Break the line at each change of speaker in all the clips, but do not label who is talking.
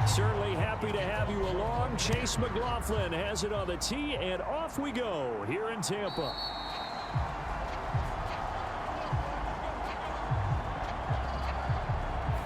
Certainly happy to have you along. Chase McLaughlin has it on the tee, and off we go here in Tampa.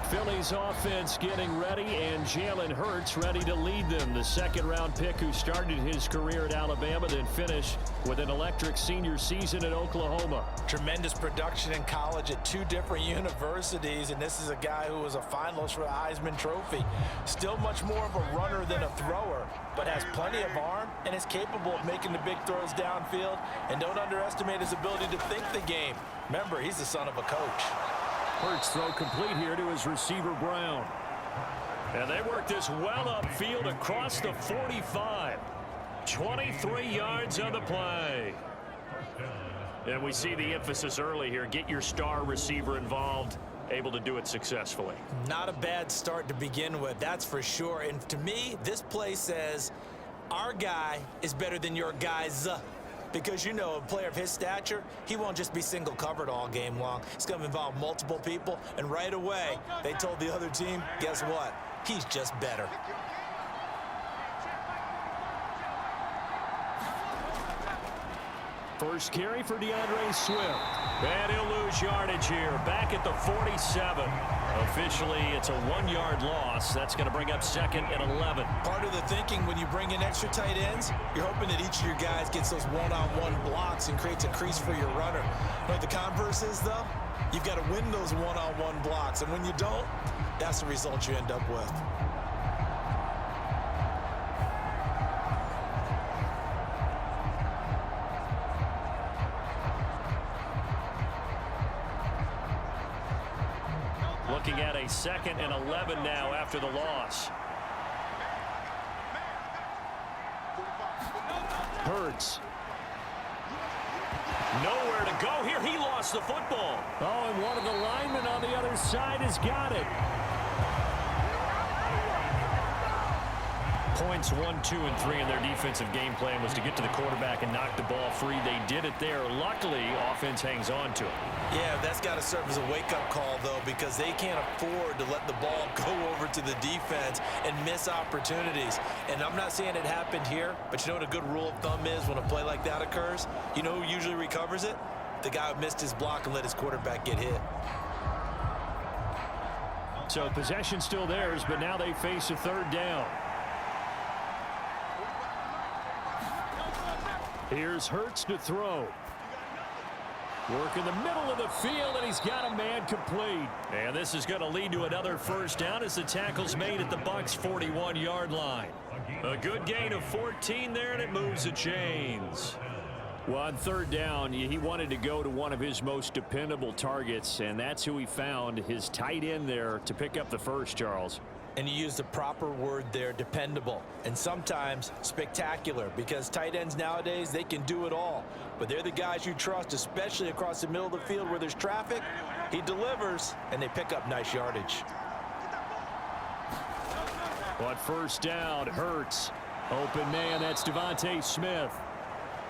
Phillies offense getting ready, and Jalen Hurts ready to lead them. The second-round pick who started his career at Alabama, then finished with an electric senior season at Oklahoma.
Tremendous production in college at 2 different universities, and this is a guy who was a finalist for the Heisman Trophy. Still much more of a runner than a thrower, but has plenty of arm and is capable of making the big throws downfield. And don't underestimate his ability to think the game. Remember, he's the son of a coach.
Hurts throw complete here to his receiver, Brown. And they work this well upfield across the 45. 23 yards on the play. And we see the emphasis early here. Get your star receiver involved. Able to do it successfully.
Not a bad start to begin with, that's for sure. And to me, this play says our guy is better than your guys. Because, you know, a player of his stature, he won't just be single covered all game long. It's going to involve multiple people. And right away, they told the other team, guess what? He's just better.
First carry for DeAndre Swift. And he'll lose yardage here. Back at the 47. Officially, it's a 1-yard loss. That's going to bring up 2nd and 11.
Part of the thinking when you bring in extra tight ends, you're hoping that each of your guys gets those one-on-one blocks and creates a crease for your runner. But the converse is, though, you've got to win those one-on-one blocks. And when you don't, that's the result you end up with.
Looking at a 2nd and 11 now after the loss. Hurts. Nowhere to go here. He lost the football. Oh, and one of the linemen on the other side has got it. Points 1, 2, and 3 in their defensive game plan was to get to the quarterback and knock the ball free. They did it there. Luckily, offense hangs on to it.
Yeah, that's got to serve as a wake-up call, though, because they can't afford to let the ball go over to the defense and miss opportunities. And I'm not saying it happened here, but you know what a good rule of thumb is when a play like that occurs? You know who usually recovers it? The guy who missed his block and let his quarterback get hit.
So possession still theirs, but now they face a 3rd down. Here's Hurts to throw. Work in the middle of the field, and he's got a man complete. And this is going to lead to another 1st down as the tackle's made at the Bucs' 41-yard line. A good gain of 14 there, and it moves the chains. Well, on 3rd down, he wanted to go to one of his most dependable targets, and that's who he found, his tight end there, to pick up the first, Charles.
And you use the proper word there, dependable, and sometimes spectacular, because tight ends nowadays, they can do it all. But they're the guys you trust, especially across the middle of the field where there's traffic. He delivers, and they pick up nice yardage.
But 1st down, Hurts. Open man, that's Devontae Smith.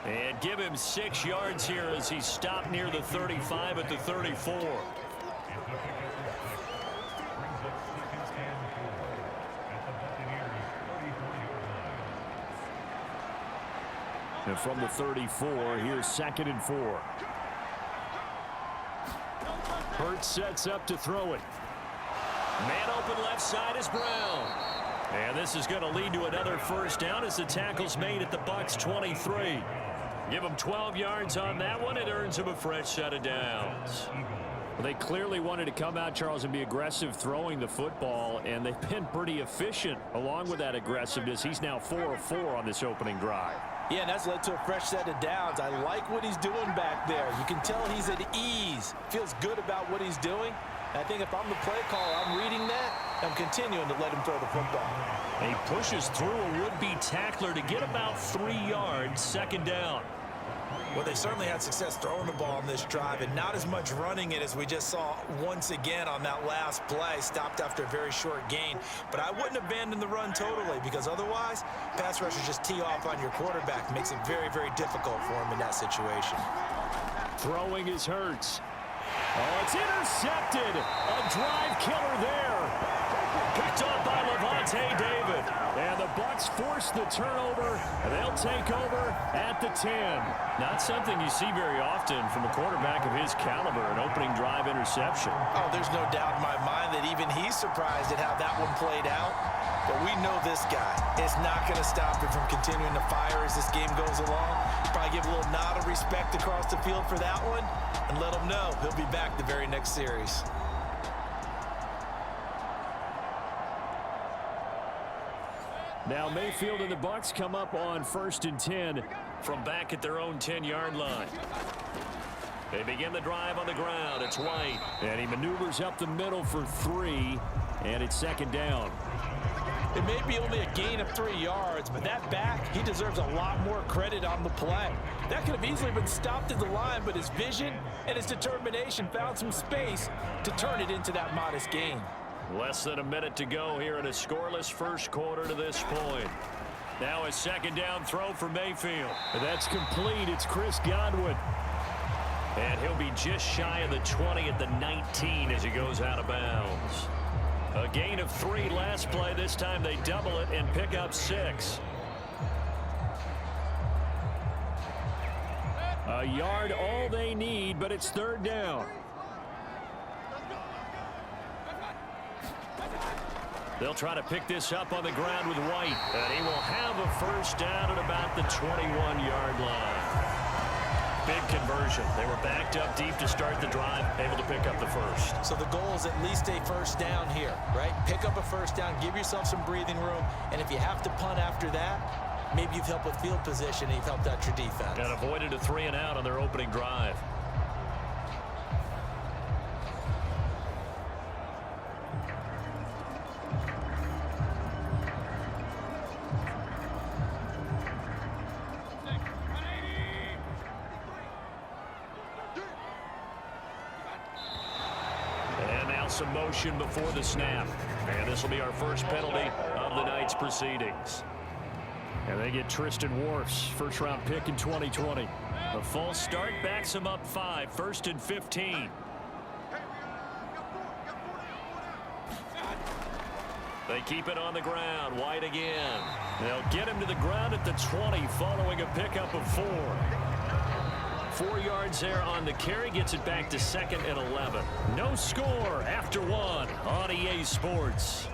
And give him 6 yards here as he's stopped near the 35 at the 34. And from the 34, here's 2nd and 4. Hurts sets up to throw it. Man open left side is Brown. And this is going to lead to another 1st down as the tackle's made at the Bucs' 23. Give him 12 yards on that one. It earns him a fresh set of downs. Well, they clearly wanted to come out, Charles, and be aggressive throwing the football, and they've been pretty efficient along with that aggressiveness. He's now 4 of 4 on this opening drive.
Yeah, and that's led to a fresh set of downs. I like what he's doing back there. You can tell he's at ease. Feels good about what he's doing. I think if I'm the play caller, I'm reading that. I'm continuing to let him throw the football.
He pushes through a would-be tackler to get about 3 yards, 2nd down.
Well, they certainly had success throwing the ball on this drive, and not as much running it as we just saw once again on that last play. Stopped after a very short gain. But I wouldn't abandon the run totally, because otherwise, pass rushers just tee off on your quarterback. Makes it very, very difficult for him in that situation.
Throwing is Hurts. Oh, it's intercepted. A drive killer there. Picked up by Levante Lavonte David. And the Bucs force the turnover, and they'll take over at the 10. Not something you see very often from a quarterback of his caliber, an opening drive interception.
Oh, there's no doubt in my mind that even he's surprised at how that one played out. But we know this guy is not going to stop him from continuing to fire as this game goes along. Probably give a little nod of respect across the field for that one and let him know he'll be back the very next series.
Now Mayfield and the Bucs come up on 1st and 10 from back at their own 10-yard line. They begin the drive on the ground. It's White, and he maneuvers up the middle for 3, and it's 2nd down.
It may be only a gain of 3 yards, but that back, he deserves a lot more credit on the play. That could have easily been stopped at the line, but his vision and his determination found some space to turn it into that modest gain.
Less than a minute to go here in a scoreless first quarter to this point. Now a 2nd down throw for Mayfield. That's complete. It's Chris Godwin. And he'll be just shy of the 20 at the 19 as he goes out of bounds. A gain of 3 last play. This time they double it and pick up 6. A yard all they need, but it's 3rd down. They'll try to pick this up on the ground with White, and he will have a 1st down at about the 21-yard line. Big conversion. They were backed up deep to start the drive, able to pick up the 1st.
So the goal is at least a 1st down here, right? Pick up a 1st down, give yourself some breathing room, and if you have to punt after that, maybe you've helped with field position and you've helped out your defense.
And avoided a 3-and-out on their opening drive. Some motion before the snap, and this will be our first penalty of the night's proceedings. And they get Tristan Wirfs, 1st-round pick in 2020. A false start backs him up 5, 1st and 15. They keep it on the ground. White again. They'll get him to the ground at the 20 following a pickup of 4. 4 yards there on the carry, gets it back to 2nd and 11. No score after 1 on EA Sports.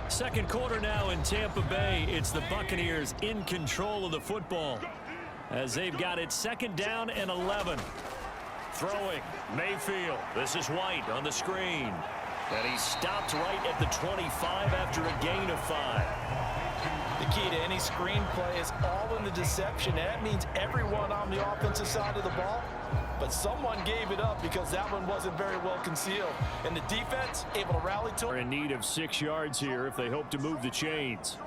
Second quarter now in Tampa Bay. It's the Buccaneers in control of the football as they've got it 2nd down and 11. Throwing, Mayfield. This is White on the screen. And he stopped right at the 25 after a gain of 5.
The key to any screenplay is all in the deception. That means everyone on the offensive side of the ball, but someone gave it up because that one wasn't very well concealed. And the defense able to rally to it.
They're in need of 6 yards here if they hope to move the chains.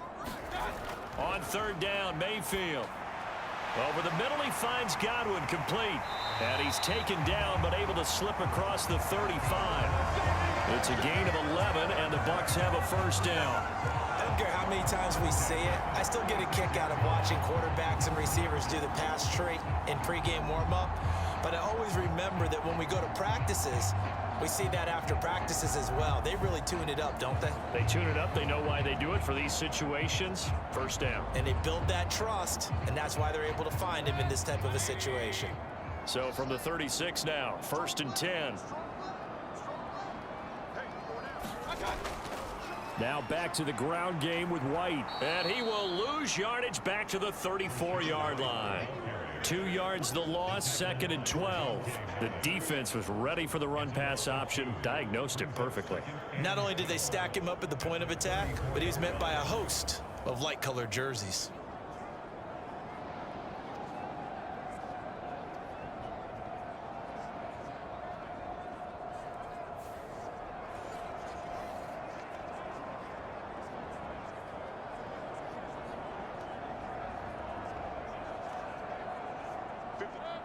On 3rd down, Mayfield. Over the middle, he finds Godwin complete. And he's taken down, but able to slip across the 35. It's a gain of 11, and the Bucs have a 1st down.
I don't care how many times we say it, I still get a kick out of watching quarterbacks and receivers do the pass tree in pregame warm-up. But I always remember that when we go to practices, we see that after practices as well. They really tune it up, don't they?
They tune it up. They know why they do it for these situations. 1st down.
And they build that trust, and that's why they're able to find him in this type of a situation.
So from the 36 now, 1st and 10. Now back to the ground game with White. And he will lose yardage back to the 34-yard line. 2 yards the loss, 2nd and 12. The defense was ready for the run-pass option, diagnosed it perfectly.
Not only did they stack him up at the point of attack, but he was met by a host of light-colored jerseys.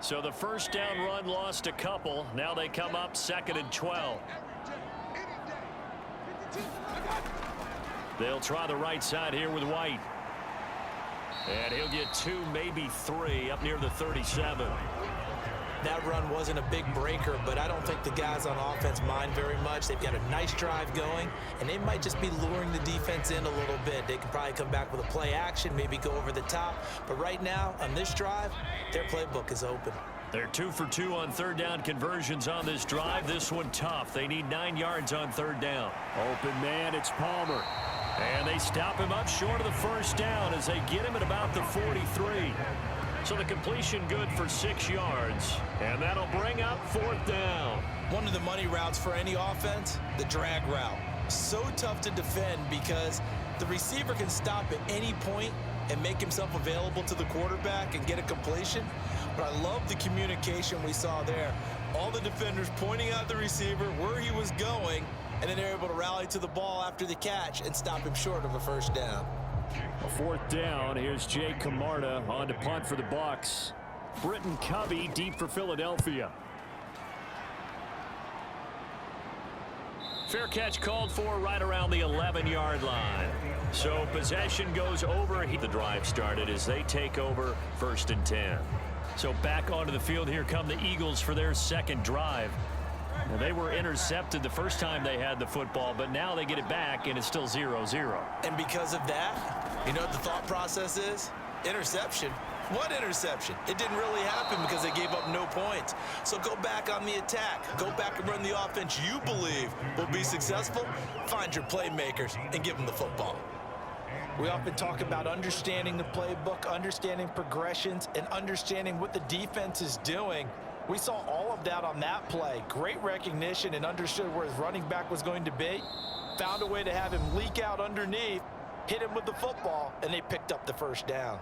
So the 1st down run lost a couple. Now they come up 2nd and 12. They'll try the right side here with White. And he'll get 2, maybe 3 up near the 37.
That run wasn't a big breaker, but I don't think the guys on offense mind very much. They've got a nice drive going, and they might just be luring the defense in a little bit. They can probably come back with a play action, maybe go over the top. But right now, on this drive, their playbook is open.
They're 2 for 2 on third down conversions on this drive. This one tough. They need 9 yards on third down. Open man, it's Palmer. And they stop him up short of the first down as they get him at about the 43. So the completion good for 6 yards. And that'll bring up fourth down.
One of the money routes for any offense, the drag route. So tough to defend because the receiver can stop at any point and make himself available to the quarterback and get a completion. But I love the communication we saw there. All the defenders pointing out the receiver where he was going, and then they're able to rally to the ball after the catch and stop him short of a first down.
A fourth down. Here's Jay Camarda on to punt for the Bucs. Britton Covey deep for Philadelphia. Fair catch called for right around the 11-yard line. So possession goes over. The drive started as they take over 1st and 10. So back onto the field, here come the Eagles for their second drive. Now, they were intercepted the first time they had the football, but now they get it back, and it's still 0-0.
And because of that, you know what the thought process is? Interception. What interception? It didn't really happen because they gave up no points. So go back on the attack. Go back and run the offense you believe will be successful. Find your playmakers and give them the football. We often talk about understanding the playbook, understanding progressions, and understanding what the defense is doing. We saw all of that on that play. Great recognition and understood where his running back was going to be. Found a way to have him leak out underneath, hit him with the football, and they picked up the first down.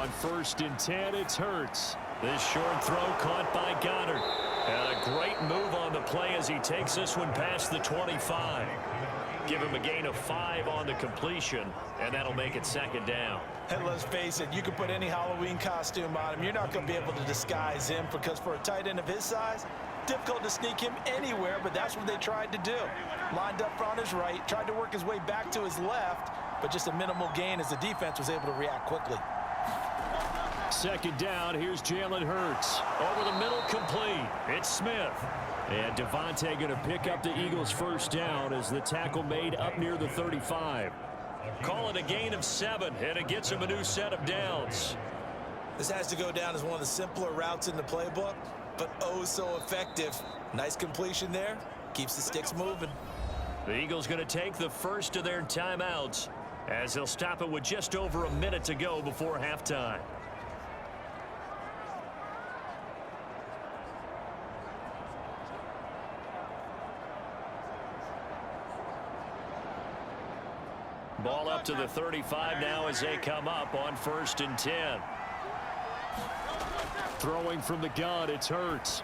On 1st and 10, it's Hurts. This short throw caught by Goddard. And a great move on the play as he takes this one past the 25. Give him a gain of 5 on the completion, and that'll make it 2nd down.
And let's face it, you can put any Halloween costume on him. You're not going to be able to disguise him because for a tight end of his size, difficult to sneak him anywhere, but that's what they tried to do. Lined up on his right, tried to work his way back to his left, but just a minimal gain as the defense was able to react quickly.
2nd down, here's Jalen Hurts. Over the middle, complete. It's Smith. And Devontae going to pick up the Eagles' first down as the tackle made up near the 35. Call it a gain of 7, and it gets him a new set of downs.
This has to go down as one of the simpler routes in the playbook, but oh so effective. Nice completion there. Keeps the sticks moving.
The Eagles going to take the first of their timeouts as they'll stop it with just over a minute to go before halftime. Ball up to the 35 now as they come up on 1st and 10. Throwing from the gun, it's Hurts.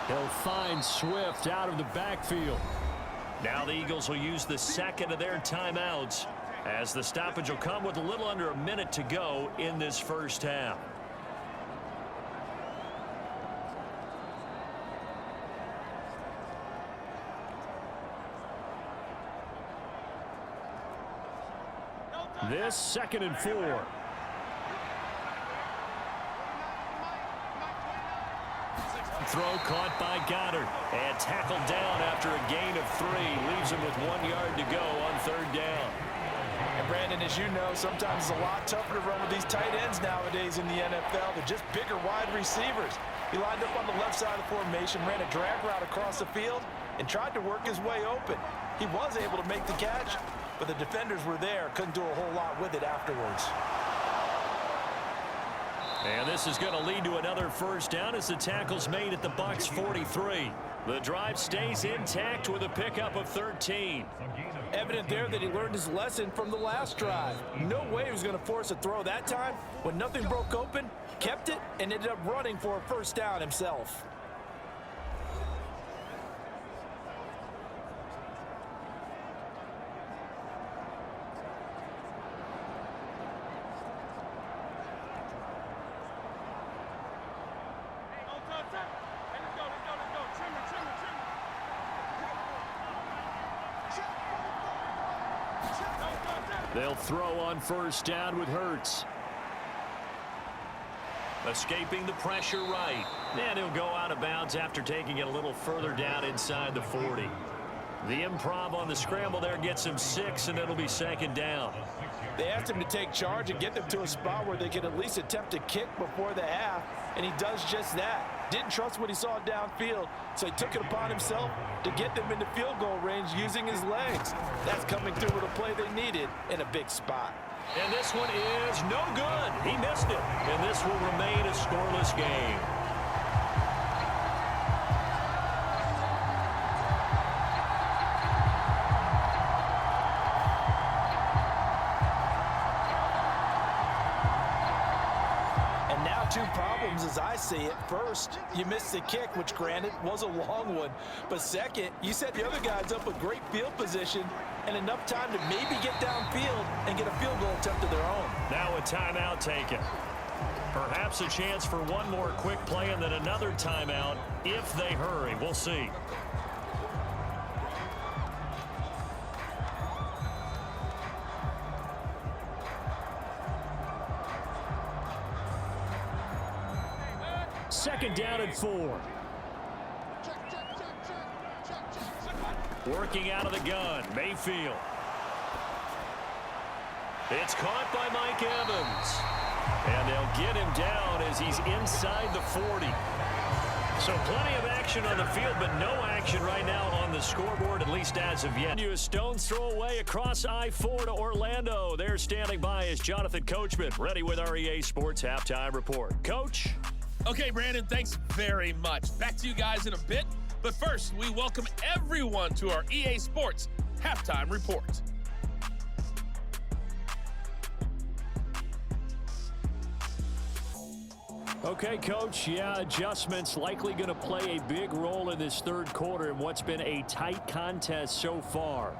He'll find Swift out of the backfield. Now the Eagles will use the second of their timeouts as the stoppage will come with a little under a minute to go in this first half. This 2nd and 4. Throw caught by Goddard and tackled down after a gain of 3. Leaves him with 1 yard to go on 3rd down.
And Brandon, as you know, sometimes it's a lot tougher to run with these tight ends nowadays in the NFL. They're just bigger wide receivers. He lined up on the left side of the formation, ran a drag route across the field, and tried to work his way open. He was able to make the catch, but the defenders were there, couldn't do a whole lot with it afterwards.
And this is going to lead to another first down as the tackle's made at the Bucs 43. The drive stays intact with a pickup of 13.
Evident there that he learned his lesson from the last drive. No way he was going to force a throw that time. When nothing broke open, kept it, and ended up running for a first down himself.
They'll throw on first down with Hurts. Escaping the pressure right. And he'll go out of bounds after taking it a little further down inside the 40. The improv on the scramble there gets him 6, and it'll be second down.
They asked him to take charge and get them to a spot where they could at least attempt a kick before the half, and he does just that. Didn't trust what he saw downfield, so he took it upon himself to get them into field goal range using his legs. That's coming through with a play they needed in a big spot.
And this one is no good. He missed it, and this will remain a scoreless game.
Two problems as I see it. First, you missed the kick, which granted was a long one. But second, you set the other guys up with great field position and enough time to maybe get downfield and get a field goal attempt of their own.
Now a timeout taken. Perhaps a chance for one more quick play and then another timeout if they hurry. We'll see. Second down and 4. Working out of the gun, Mayfield. It's caught by Mike Evans. And they'll get him down as he's inside the 40. So plenty of action on the field, but no action right now on the scoreboard, at least as of yet. A stone's throw away across I-4 to Orlando. They're standing by as Jonathan Coachman, ready with our EA Sports Halftime Report. Coach?
Okay, Brandon, thanks very much. Back to you guys in a bit. But first, we welcome everyone to our EA Sports Halftime Report.
Okay, Coach. Yeah, adjustments likely going to play a big role in this third quarter in what's been a tight contest so far.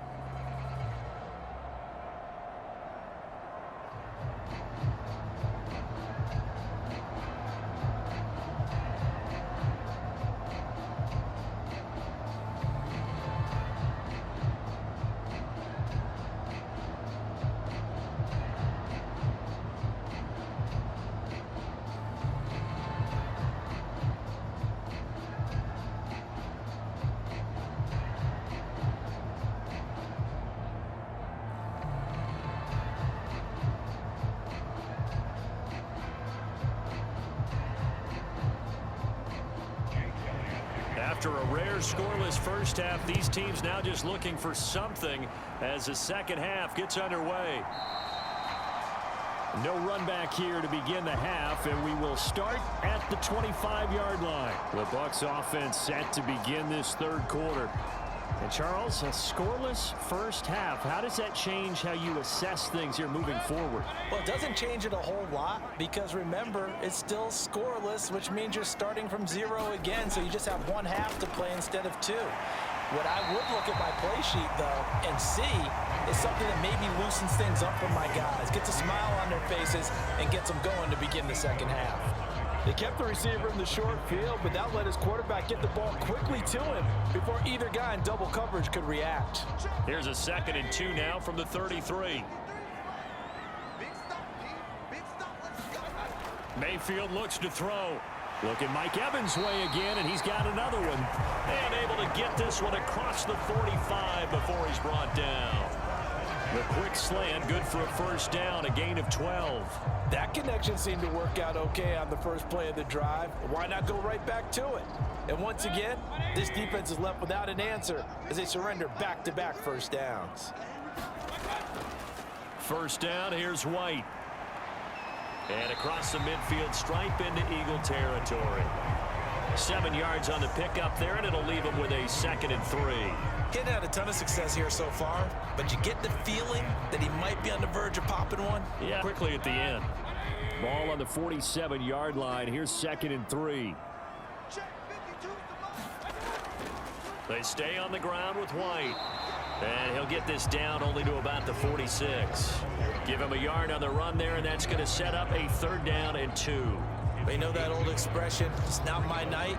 After a rare scoreless first half, these teams now just looking for something as the second half gets underway. No run back here to begin the half, and we will start at the 25-yard line. The Bucs offense set to begin this third quarter. And Charles, a scoreless first half. How does that change how you assess things here moving forward?
Well, it doesn't change it a whole lot because remember, it's still scoreless, which means you're starting from 0 again, so you just have one half to play instead of 2. What I would look at my play sheet, though, and see is something that maybe loosens things up for my guys, gets a smile on their faces, and gets them going to begin the second half. They kept the receiver in the short field, but that let his quarterback get the ball quickly to him before either guy in double coverage could react.
Here's a 2nd and 2 now from the 33. Mayfield looks to throw. Looking Mike Evans' way again, and he's got another one. And able to get this one across the 45 before he's brought down. The quick slant, good for a first down, a gain of 12.
That connection seemed to work out okay on the first play of the drive. Why not go right back to it? And once again, this defense is left without an answer as they surrender back-to-back first downs.
First down, here's White. And across the midfield stripe into Eagle territory. 7 yards on the pickup there, and it'll leave him with a 2nd and 3.
Getting had a ton of success here so far, but you get the feeling that he might be on the verge of popping one.
Yeah, quickly at the end. Ball on the 47-yard line. Here's 2nd and 3. They stay on the ground with White. And he'll get this down only to about the 46. Give him a yard on the run there, and that's going to set up a 3rd down and 2.
They know that old expression, it's not my night.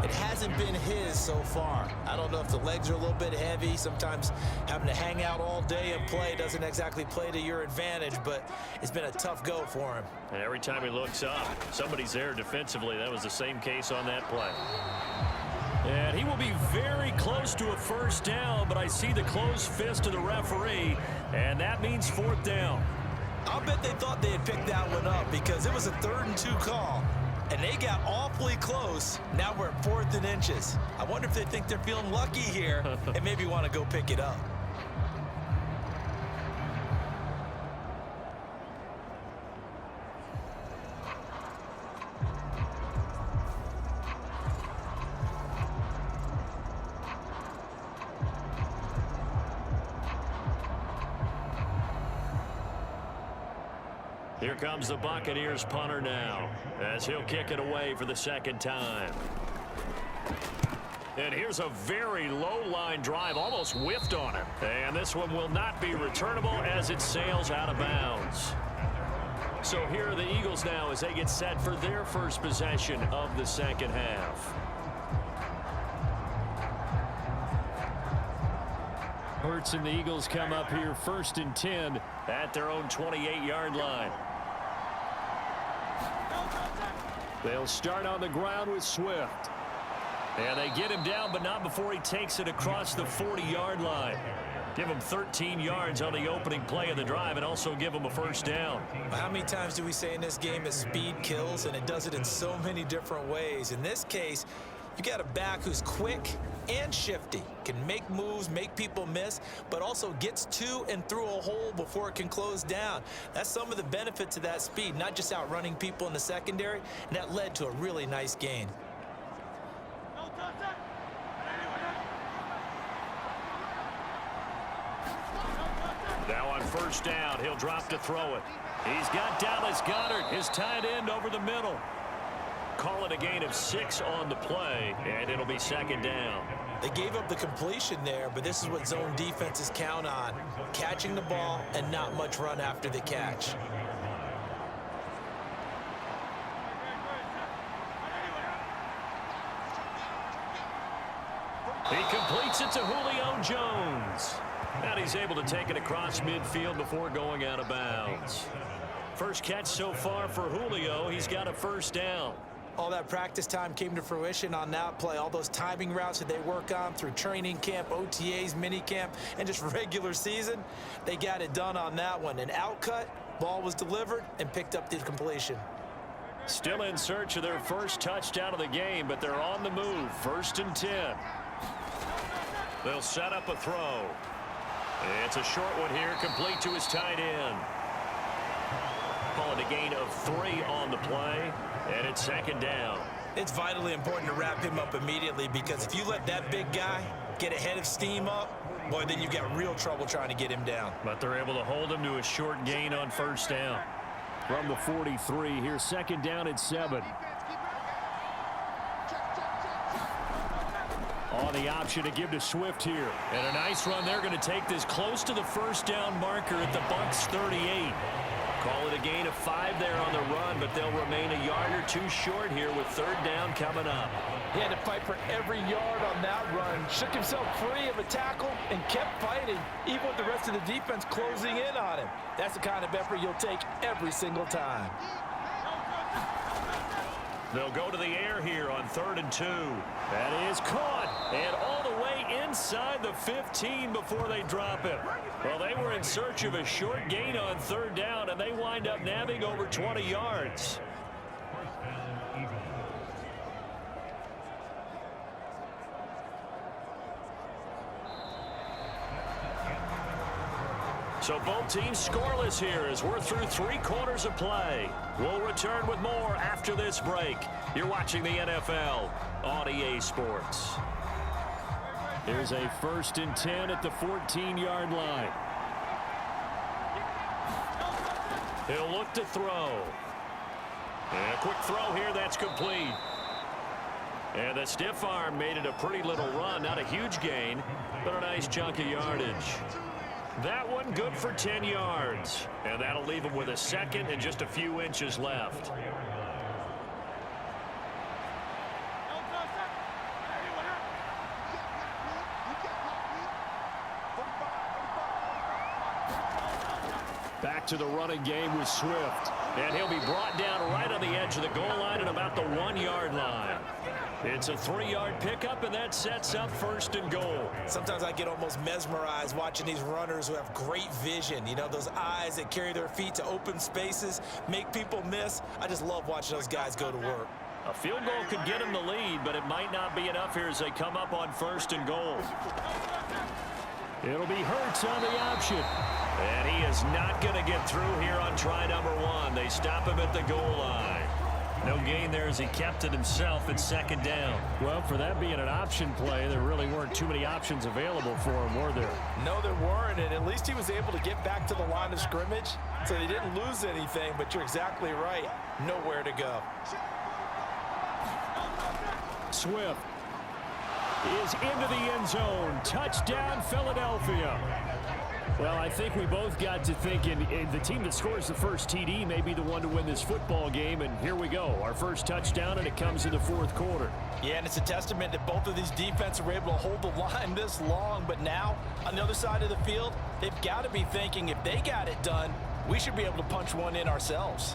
It hasn't been his so far. I don't know if the legs are a little bit heavy. Sometimes having to hang out all day and play doesn't exactly play to your advantage, but it's been a tough go for him.
And every time he looks up, somebody's there defensively. That was the same case on that play. And he will be very close to a first down, but I see the closed fist of the referee, and that means fourth down.
I'll bet they thought they had picked that one up because it was a 3rd and 2 call. And they got awfully close. Now we're at 4th and inches. I wonder if they think they're feeling lucky here and maybe want to go pick it up.
Here comes the Buccaneers punter now, as he'll kick it away for the 2nd time. And here's a very low-line drive, almost whiffed on it. And this one will not be returnable as it sails out of bounds. So here are the Eagles now as they get set for their first possession of the 2nd half. Hurts and the Eagles come up here 1st and 10 at their own 28-yard line. They'll start on the ground with Swift. And they get him down, but not before he takes it across the 40-yard line. Give him 13 yards on the opening play of the drive and also give him a first down.
How many times do we say in this game that speed kills, and it does it in so many different ways? In this case, you got a back who's quick and shifty, can make moves, make people miss, but also gets to and through a hole before it can close down. That's some of the benefits of that speed, not just outrunning people in the secondary, and that led to a really nice gain.
Now on first down, he'll drop to throw it. He's got Dallas Goedert, his tight end, over the middle. Call it a gain of 6 on the play, and it'll be 2nd down.
They gave up the completion there, but this is what zone defenses count on. Catching the ball and not much run after the catch.
He completes it to Julio Jones. And he's able to take it across midfield before going out of bounds. First catch so far for Julio. He's got a first down.
All that practice time came to fruition on that play. All those timing routes that they work on through training camp, OTAs, mini camp, and just regular season, they got it done on that one. An outcut, ball was delivered, and picked up the completion.
Still in search of their first touchdown of the game, but they're on the move. 1st and 10. They'll set up a throw. It's a short one here, complete to his tight end. Call it a gain of 3 on the play, and it's 2nd down.
It's vitally important to wrap him up immediately, because if you let that big guy get ahead of steam up, boy, then you've got real trouble trying to get him down.
But they're able to hold him to a short gain on first down. From the 43, here's 2nd down at 7. On the option to give to Swift here. And a nice run. They're going to take this close to the first down marker at the Bucs 38. Call it a gain of 5 there on the run, but they'll remain a yard or 2 short here with 3rd down coming up.
He had to fight for every yard on that run. Shook himself free of a tackle and kept fighting, even with the rest of the defense closing in on him. That's the kind of effort you'll take every single time.
They'll go to the air here on 3rd and 2. That is caught, and all the way inside the 15 before they drop it. Well, they were in search of a short gain on 3rd down, and they wind up nabbing over 20 yards. So both teams scoreless here as we're through 3 quarters of play. We'll return with more after this break. You're watching the NFL on EA Sports. Here's a 1st and 10 at the 14-yard line. He'll look to throw. And a quick throw here, that's complete. And the stiff arm made it a pretty little run. Not a huge gain, but a nice chunk of yardage. That one good for 10 yards. And that'll leave him with a 2nd and just a few inches left. Back to the running game with Swift. And he'll be brought down right on the edge of the goal line at about the 1-yard line. It's a 3-yard pickup, and that sets up 1st and goal.
Sometimes I get almost mesmerized watching these runners who have great vision. You know, those eyes that carry their feet to open spaces, make people miss. I just love watching those guys go to work.
A field goal could get him the lead, but it might not be enough here as they come up on 1st and goal. It'll be Hurts on the option. And he is not going to get through here on try number 1. They stop him at the goal line. No gain there as he kept it himself at 2nd down. Well, for that being an option play, there really weren't too many options available for him, were there?
No, there weren't, and at least he was able to get back to the line of scrimmage, so he didn't lose anything, but you're exactly right. Nowhere to go.
Swift is into the end zone. Touchdown, Philadelphia. Well, I think we both got to thinking the team that scores the first TD may be the one to win this football game, and here we go. Our first touchdown, and it comes in the 4th quarter.
Yeah, and it's a testament that both of these defenses were able to hold the line this long, but now on the other side of the field, they've got to be thinking if they got it done, we should be able to punch one in ourselves.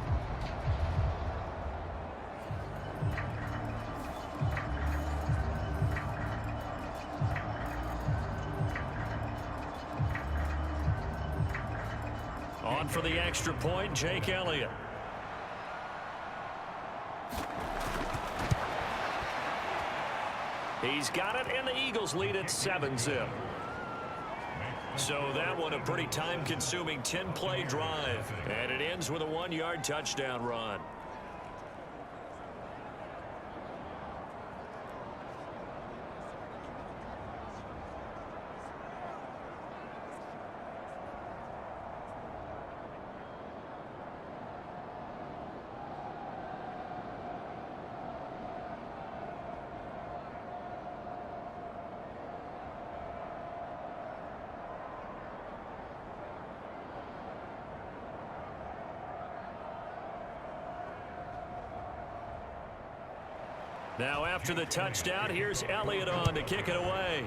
On for the extra point, Jake Elliott. He's got it, and the Eagles lead at 7-zip. So that one a pretty time-consuming 10-play drive. And it ends with a 1-yard touchdown run. Now after the touchdown, here's Elliott on to kick it away.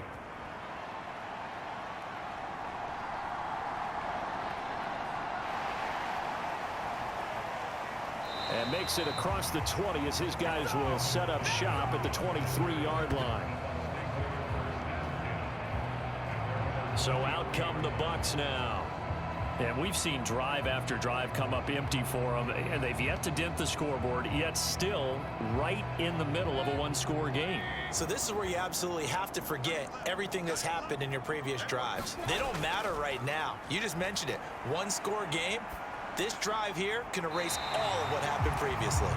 And makes it across the 20 as his guys will set up shop at the 23-yard line. So out come the Bucs now. And we've seen drive after drive come up empty for them, and they've yet to dent the scoreboard, yet still right in the middle of a one-score game.
So this is where you absolutely have to forget everything that's happened in your previous drives. They don't matter right now. You just mentioned it. One-score game. This drive here can erase all of what happened previously.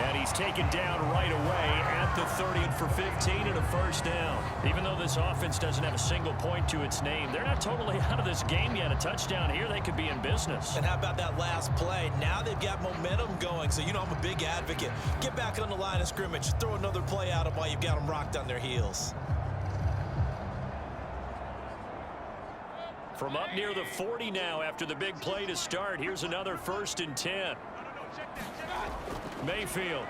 And he's taken down right away at the 30 and for 15 and a 1st down. Even though this offense doesn't have a single point to its name, they're not totally out of this game yet. A touchdown here, they could be in business.
And how about that last play? Now they've got momentum going, so you know I'm a big advocate. Get back on the line of scrimmage. Throw another play at them while you've got them rocked on their heels.
From up near the 40 now after the big play to start, here's another 1st and 10. Mayfield.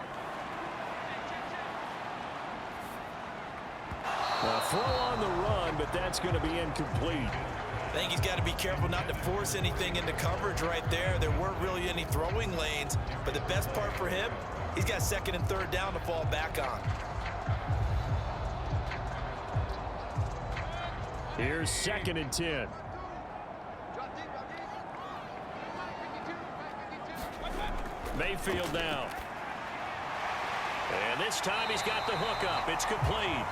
A throw on the run, but that's going to be incomplete.
I think he's got to be careful not to force anything into coverage right there. There weren't really any throwing lanes, but the best part for him, he's got 2nd and 3rd down to fall back on.
Here's 2nd and 10. Mayfield now. And this time he's got the hook up. It's complete.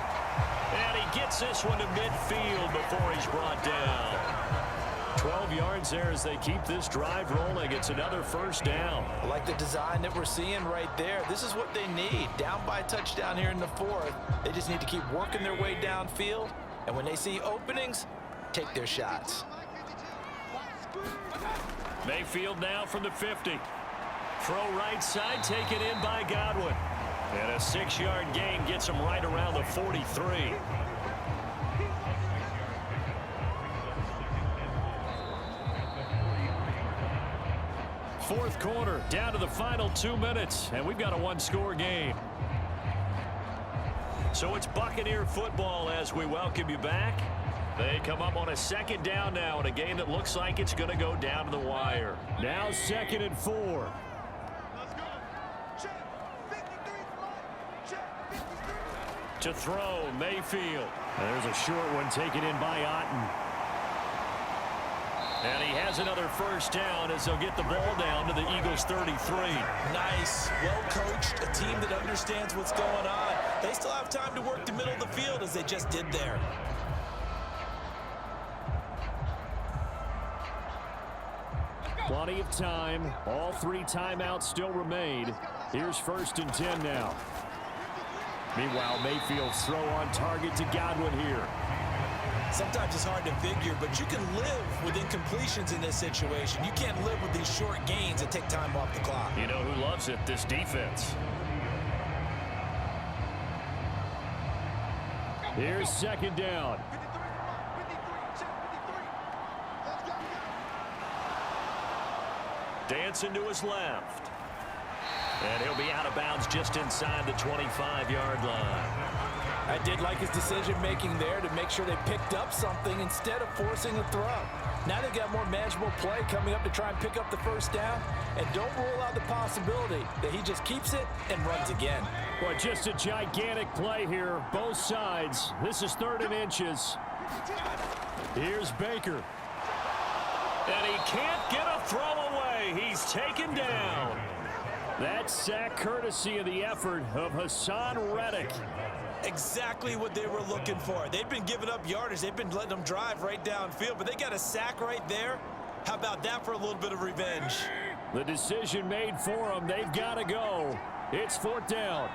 And he gets this one to midfield before he's brought down. 12 yards there as they keep this drive rolling. It's another 1st down.
I like the design that we're seeing right there. This is what they need. Down by a touchdown here in the 4th. They just need to keep working their way downfield. And when they see openings, take their shots.
Mayfield now from the 50. Throw right side, taken in by Godwin. And a 6-yard gain gets him right around the 43. Fourth quarter, down to the final 2 minutes, and we've got a one-score game. So it's Buccaneer football as we welcome you back. They come up on a second down now in a game that looks like it's going to go down to the wire. Now 2nd and 4. To throw, Mayfield. There's a short one taken in by Otten. And he has another first down as they'll get the ball down to the Eagles' 33.
Nice, well-coached, a team that understands what's going on. They still have time to work the middle of the field as they just did there.
Plenty of time. All 3 timeouts still remain. Here's 1st and 10 now. Meanwhile, Mayfield's throw on target to Godwin here.
Sometimes it's hard to figure, but you can live with incompletions in this situation. You can't live with these short gains that take time off the clock.
You know who loves it? This defense. Here's 2nd down. Dancing to his left. And he'll be out of bounds just inside the 25-yard line.
I did like his decision-making there to make sure they picked up something instead of forcing a throw. Now they've got more manageable play coming up to try and pick up the first down. And don't rule out the possibility that he just keeps it and runs again.
Well, just a gigantic play here, both sides. This is 3rd and inches. Here's Baker. And he can't get a throw away. He's taken down. That sack courtesy of the effort of Hassan Reddick.
Exactly what they were looking for. They've been giving up yardage. They've been letting them drive right downfield, but they got a sack right there. How about that for a little bit of revenge?
The decision made for them. They've got to go. It's 4th down.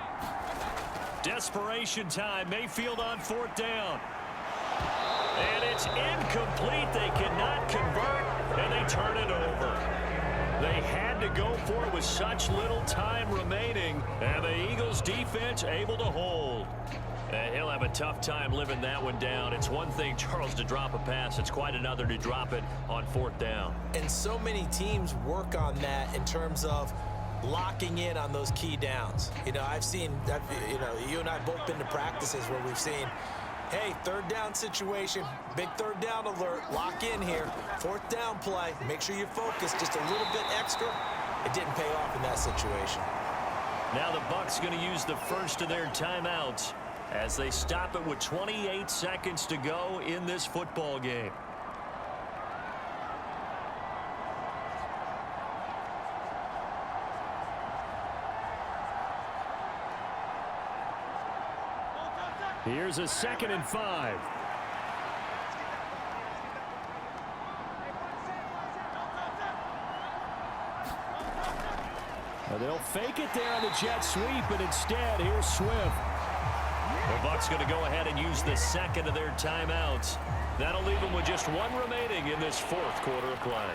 Desperation time. Mayfield on 4th down. And it's incomplete. They cannot convert, and they turn it over. They had to go for it with such little time remaining, and the Eagles defense able to hold. And he'll have a tough time living that one down. It's one thing, Charles, to drop a pass. It's quite another to drop it on 4th down.
And so many teams work on that in terms of locking in on those key downs. You know, you and I both been to practices where we've seen, hey, 3rd down situation, big 3rd down alert, lock in here, 4th down play, make sure you focus just a little bit extra. It didn't pay off in that situation.
Now the Bucs going to use the first of their timeouts as they stop it with 28 seconds to go in this football game. Here's a 2nd and 5. Well, they'll fake it there on the jet sweep, but instead, here's Swift. The Bucs going to go ahead and use the 2nd of their timeouts. That'll leave them with just 1 remaining in this 4th quarter of play.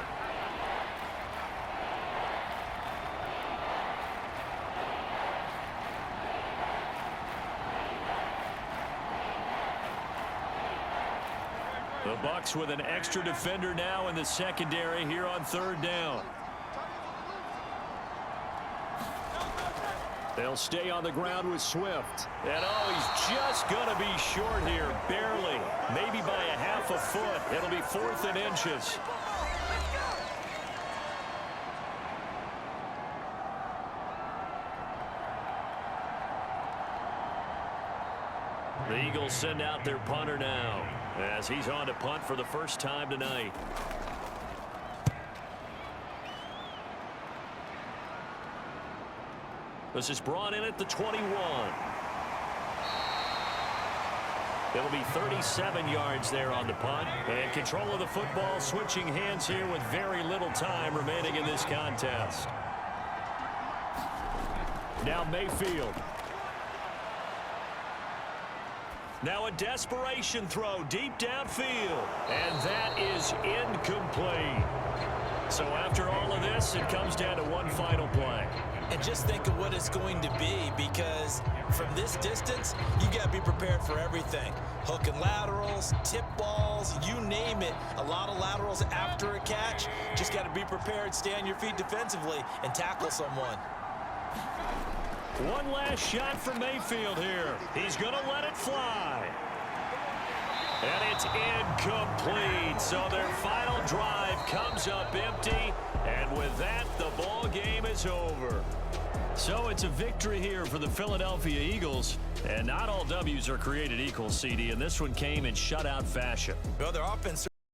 The Bucs with an extra defender now in the secondary here on 3rd down. They'll stay on the ground with Swift. And, oh, he's just going to be short here, barely. Maybe by a half a foot. It'll be 4th and inches. The Eagles send out their punter now as he's on to punt for the first time tonight. This is brought in at the 21. It'll be 37 yards there on the punt. And control of the football switching hands here with very little time remaining in this contest. Now Mayfield. Now a desperation throw deep downfield. And that is incomplete. So after all of this, it comes down to one final play.
And just think of what it's going to be, because from this distance, you got to be prepared for everything. Hook and laterals, tip balls, you name it. A lot of laterals after a catch. Just got to be prepared, stay on your feet defensively, and tackle someone.
One last shot for Mayfield here. He's going to let it fly. And it's incomplete. So their final drive comes up empty. And with that, the ball game is over. So it's a victory here for the Philadelphia Eagles. And not all W's are created equal, CD, and this one came in shutout fashion.
Well, their offense